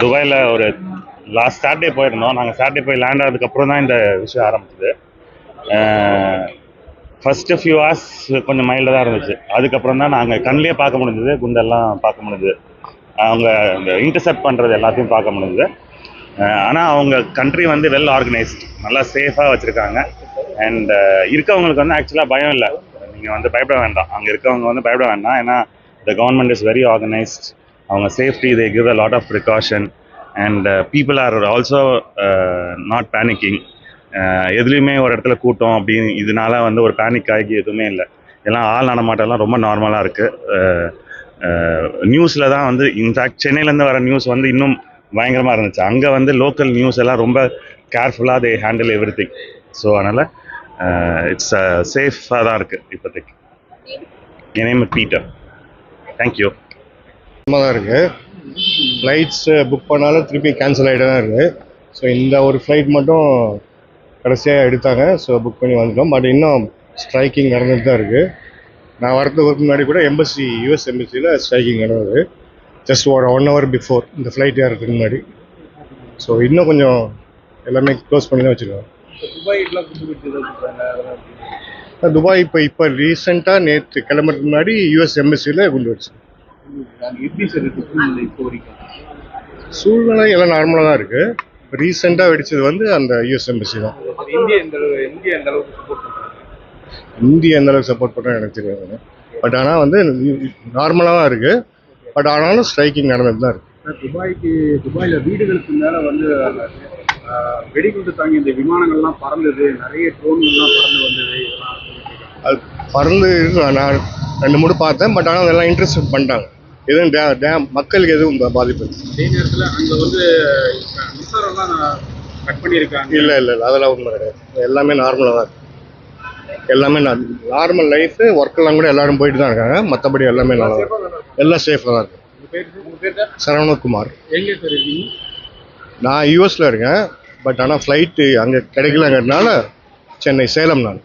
துபாயில் ஒரு last Saturday போயிருந்தோம். நாங்கள் சாட்டர்டே போய் லேண்ட் ஆனதுக்கப்புறம் தான் இந்த விஷயம் ஆரம்பிச்சது. ஃபஸ்ட்டு ஃபியூ ஹவர்ஸ் கொஞ்சம் மைல்டாக தான் இருந்துச்சு. அதுக்கப்புறம் தான் நாங்கள் கண்ணிலே பார்க்க முடிஞ்சது, குண்டெல்லாம் பார்க்க முடிஞ்சுது, அவங்க இந்த இன்டர்செப்ட் பண்ணுறது எல்லாத்தையும் பார்க்க முடிஞ்சுது. ஆனால் அவங்க கண்ட்ரி வந்து வெல் ஆர்கனைஸ்ட், நல்லா சேஃபாக வச்சுருக்காங்க. அண்ட் இருக்கவங்களுக்கு வந்து ஆக்சுவலாக பயம் இல்லை, நீங்கள் வந்து பயப்பட வேண்டாம். அங்கே இருக்கவங்க வந்து பயப்பட வேண்டாம். ஏன்னா the government is very organised. அவங்க safety they give a lot of precaution. And people are also not panicking. எதுலேயுமே ஒரு இடத்துல கூட்டம் அப்படின்னு இதனால வந்து ஒரு பேனிக் ஆகி எதுவுமே இல்லை. எல்லாம் ஆள் நடமாட்டம்லாம் ரொம்ப நார்மலாக இருக்குது. நியூஸில் தான் வந்து இன்ஃபேக்ட் சென்னையிலேருந்து வர நியூஸ் வந்து இன்னும் பயங்கரமாக இருந்துச்சு. அங்கே வந்து லோக்கல் நியூஸ் எல்லாம் ரொம்ப கேர்ஃபுல்லாக தே ஹேண்டில் எவ்ரி திங். ஸோ அதனால் இட்ஸ் சேஃபாக தான் இருக்குது இப்போதைக்கு. என் நேம் பீட்டர். தேங்க்யூ. தான் இருக்குது. ஃப்ளைட்ஸ் புக் பண்ணாலும் திருப்பி கேன்சல் ஆகிட்டு தான் இருக்குது. ஸோ இந்த ஒரு ஃப்ளைட் மட்டும் கடைசியாக எடுத்தாங்க. ஸோ புக் பண்ணி வந்துட்டோம். பட் இன்னும் ஸ்ட்ரைக்கிங் நடந்துட்டு தான் இருக்குது. நான் வரதுக்கு முன்னாடி கூட எம்பசி, யூஎஸ் எம்பசியில் ஸ்ட்ரைக்கிங் நடந்தது. ஜஸ்ட் ஒரு 1 hour பிஃபோர் இந்த ஃப்ளைட் ஏறதுக்கு முன்னாடி. ஸோ இன்னும் கொஞ்சம் எல்லாமே க்ளோஸ் பண்ணி தான் வச்சுருக்காங்க. துபாய் இப்போ ரீசெண்டாக நேற்று கிளம்புறதுக்கு முன்னாடி யூஎஸ் எம்பசியில் குண்டு வச்சு. சூழ்நிலை எல்லாம் நார்மலாக தான் இருக்குது. ரீசெண்டாக வெடிச்சது வந்து அந்த யூஎஸ் எம்பசி தான். இந்தியா எந்த அளவுக்கு சப்போர்ட் பண்ணுறேன் எனக்கு தெரியாது. பட் ஆனால் வந்து நார்மலாக தான் இருக்குது. பட் ஆனாலும் ஸ்ட்ரைக்கிங் நடந்துட்டு தான் இருக்குது. துபாயில் வீடுகளுக்கு மேலே வந்து வெடிகுண்டு தாங்கி இந்த விமானங்கள்லாம் பறந்தது, நிறைய ட்ரோன்கள்லாம் பறந்து வந்தது. அது பறந்து நான் 2-3 பார்த்தேன். பட் ஆனால் அதெல்லாம் இன்ட்ரெஸ்ட் பண்ணிட்டாங்க. எதுவும் மக்களுக்கு எதுவும் பாதிப்பு அதே நேரத்தில் அங்கே வந்து மின்சாரம்லாம் கட் பண்ணியிருக்காங்க. இல்லை அதெல்லாம் உண்மை கிடையாது. எல்லாமே நார்மலாக தான் இருக்குது. எல்லாமே நார்மல் லைஃபு, ஒர்க்கெல்லாம் கூட எல்லாரும் போயிட்டு தான் இருக்காங்க. மற்றபடி எல்லாமே நல்லா எல்லாம் சேஃபாக தான் இருக்குது. சரவணகுமார். எங்கே சார் இருக்கீங்க? நான் யூஎஸில் இருக்கேன். பட் ஆனால் ஃப்ளைட்டு அங்கே கிடைக்கலங்கிறதுனால சென்னை, சேலம் நான்.